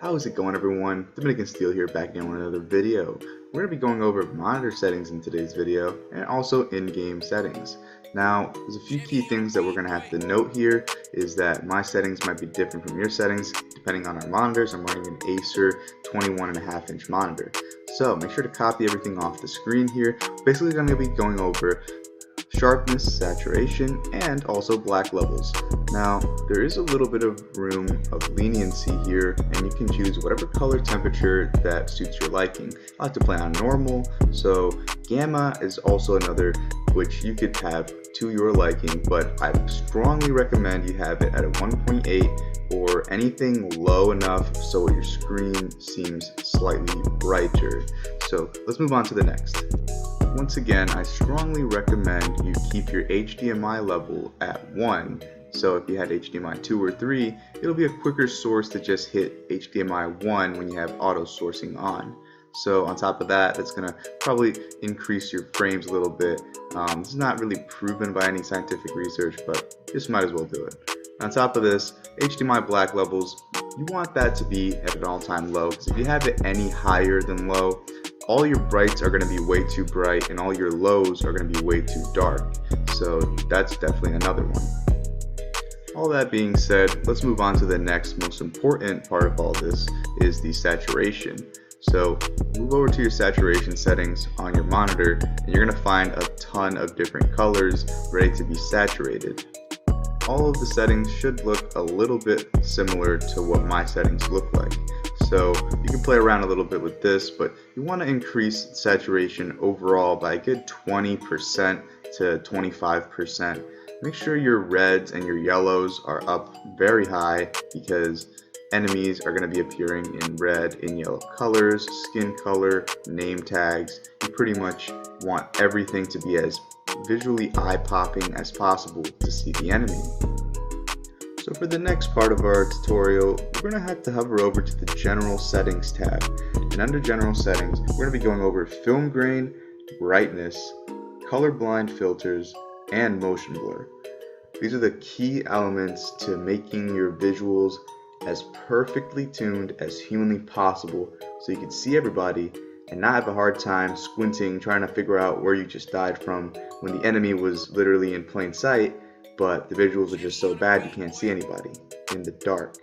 How's it going, everyone? Dominican Steel here, back again with another video. We're going to be going over monitor settings in today's video and also in-game settings. Now, there's a few key things that we're going to have to note here is that my settings might be different from your settings depending on our monitors. I'm running an Acer 21.5-inch monitor. So make sure to copy everything off the screen here. Basically, I'm going to be going over sharpness, saturation, and also black levels. Now, there is a little bit of room of leniency here, and you can choose whatever color temperature that suits your liking. I like to play on normal, so gamma is also another which you could have to your liking, but I strongly recommend you have it at a 1.8 or anything low enough so your screen seems slightly brighter. So let's move on to the next. Once again, I strongly recommend you keep your HDMI level at 1. So if you had HDMI 2 or 3, it'll be a quicker source to just hit HDMI 1 when you have auto sourcing on. So on top of that, that's going to probably increase your frames a little bit. This is not really proven by any scientific research, but just might as well do it. On top of this, HDMI black levels, you want that to be at an all-time low, because if you have it any higher than low, all your brights are going to be way too bright and all your lows are going to be way too dark. So that's definitely another one. All that being said, let's move on to the next most important part of all this is the saturation. So move over to your saturation settings on your monitor and you're going to find a ton of different colors ready to be saturated. All of the settings should look a little bit similar to what my settings look like. So you can play around a little bit with this, but you want to increase saturation overall by a good 20% to 25%. Make sure your reds and your yellows are up very high because enemies are going to be appearing in red and yellow colors, skin color, name tags. You pretty much want everything to be as visually eye-popping as possible to see the enemy. So for the next part of our tutorial, we're going to have to hover over to the General Settings tab. And under General Settings, we're going to be going over film grain, brightness, colorblind filters, and motion blur. These are the key elements to making your visuals as perfectly tuned as humanly possible so you can see everybody and not have a hard time squinting trying to figure out where you just died from when the enemy was literally in plain sight, but the visuals are just so bad you can't see anybody in the dark.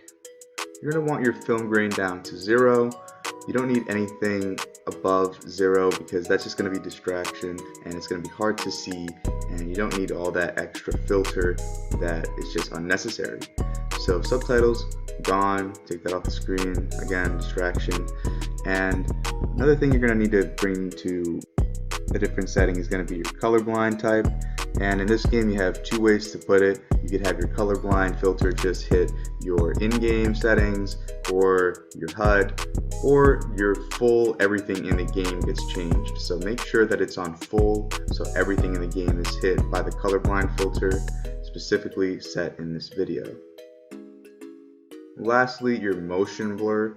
You're going to want your film grain down to 0. You don't need anything above 0 because that's just going to be distraction and it's going to be hard to see, and you don't need all that extra filter that is just unnecessary. So subtitles, gone, take that off the screen, again, distraction. And another thing you're going to need to bring to a different setting is going to be your colorblind type. And in this game you have two ways to put it. You could have your colorblind filter just hit your in-game settings or your HUD, or your full everything in the game gets changed. So make sure that it's on full so everything in the game is hit by the colorblind filter specifically set in this video. Lastly, your motion blur.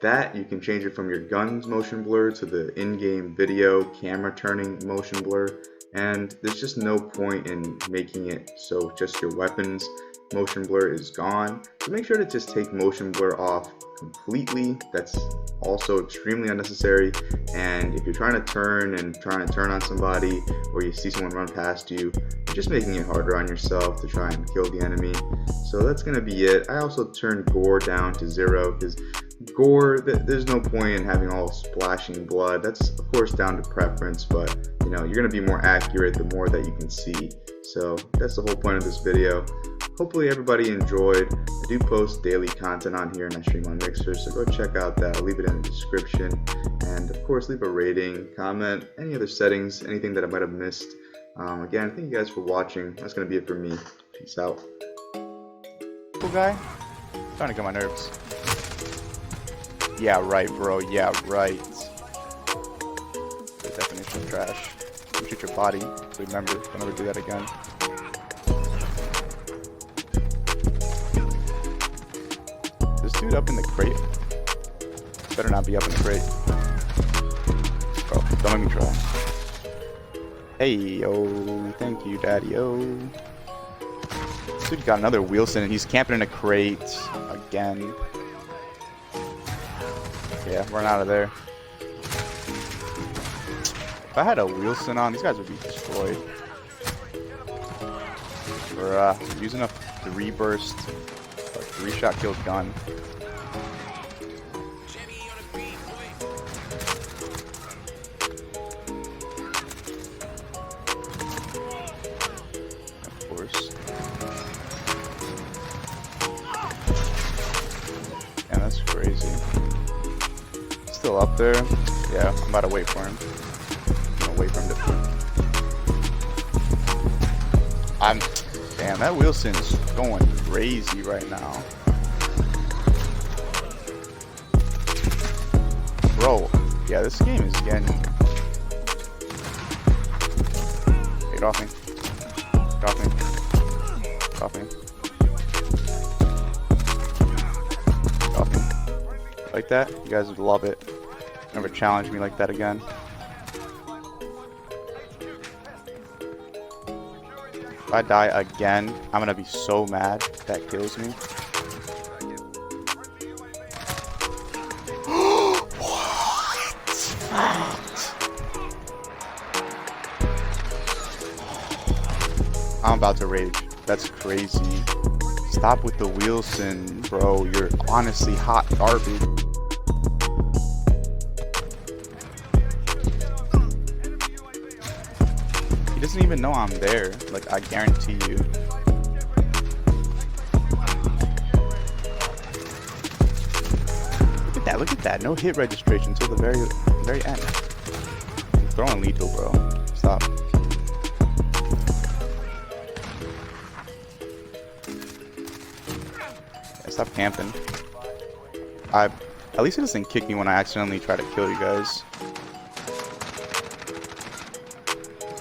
That you can change it from your gun's motion blur to the in-game video camera turning motion blur, and there's just no point in making it so just your weapons motion blur is gone. So make sure to just take motion blur off completely. That's also extremely unnecessary, and if you're trying to turn on somebody or you see someone run past you, you're just making it harder on yourself to try and kill the enemy. So that's going to be it. I also turned gore down to 0 because gore, there's no point in having all splashing blood. That's of course down to preference, but you know, you're going to be more accurate the more that you can see. So that's the whole point of this video. Hopefully everybody enjoyed. I do post daily content on here and I stream on Mixer, so go check out that. I'll leave it in the description. And of course leave a rating, comment, any other settings, anything that I might have missed. Again, thank you guys for watching. That's going to be it for me. Peace out. Cool guy? Starting to get my nerves. Yeah, right, bro. Yeah, right. The definition of trash. You shoot your body. Remember, don't ever do that again. This dude up in the crate. Better not be up in the crate. Bro, don't make me try. Hey, yo. Thank you, daddy, yo. This dude got another Wilson and he's camping in a crate again. Yeah, run out of there. If I had a Wilson on, these guys would be destroyed. We're using a 3-burst, 3-shot kill gun. Of course. Yeah, that's crazy. Still up there? Yeah, I'm about to wait for him. I'm gonna wait for him to peek. Damn, that Wilson's going crazy right now. Bro, yeah, this game is getting... Hey, get off me. Get off me. Get off me. Get off me. Like that? You guys would love it. Never challenge me like that again. If I die again, I'm gonna be so mad if that kills me. I'm about to rage. That's crazy. Stop with the Wilson, bro. You're honestly hot garbage. He doesn't even know I'm there. Like, I guarantee you. Look at that. Look at that. No hit registration until the very end. I'm throwing lethal, bro. Stop. Stop camping. At least it doesn't kick me when I accidentally try to kill you guys.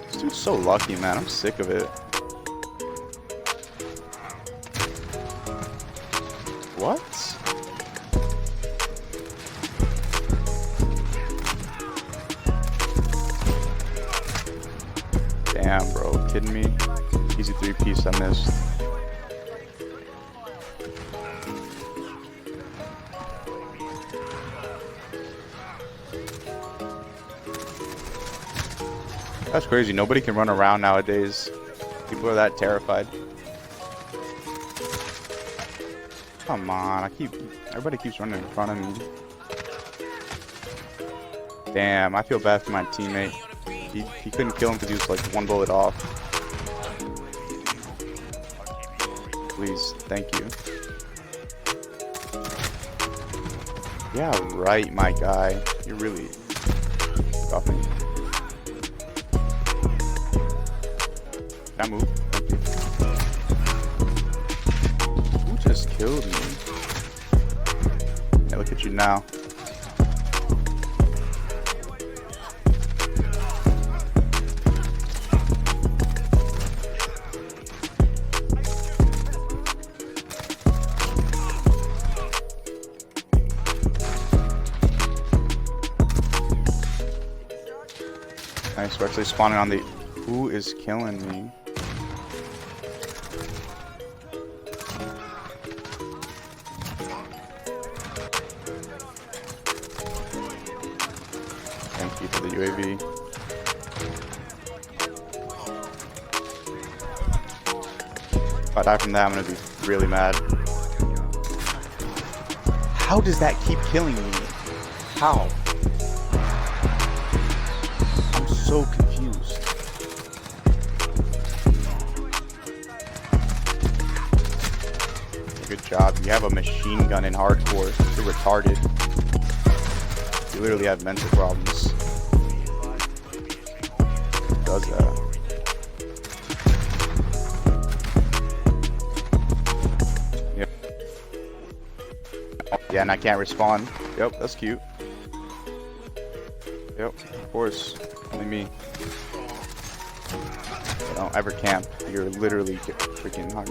This dude's so lucky, man. I'm sick of it. What? Damn, bro. Kidding me? Easy 3-piece I missed. That's crazy. Nobody can run around nowadays. People are that terrified. Come on, everybody keeps running in front of me. Damn, I feel bad for my teammate. He couldn't kill him because he was like 1 bullet off. Please, thank you. Yeah, right, my guy. You're really off me. Can I move? Thank you. Who just killed me? Yeah, look at you now. Nice, we're actually spawning on the... Who is killing me? Thank you for the UAV. If I die from that, I'm gonna be really mad. How does that keep killing me? How? I'm so confused. Good job. You have a machine gun in hardcore. You're retarded. You literally have mental problems. Who does that? Yep. Yeah, and I can't respawn. Yep, that's cute. Yep, of course. Only me. Don't ever camp. You're literally freaking hot.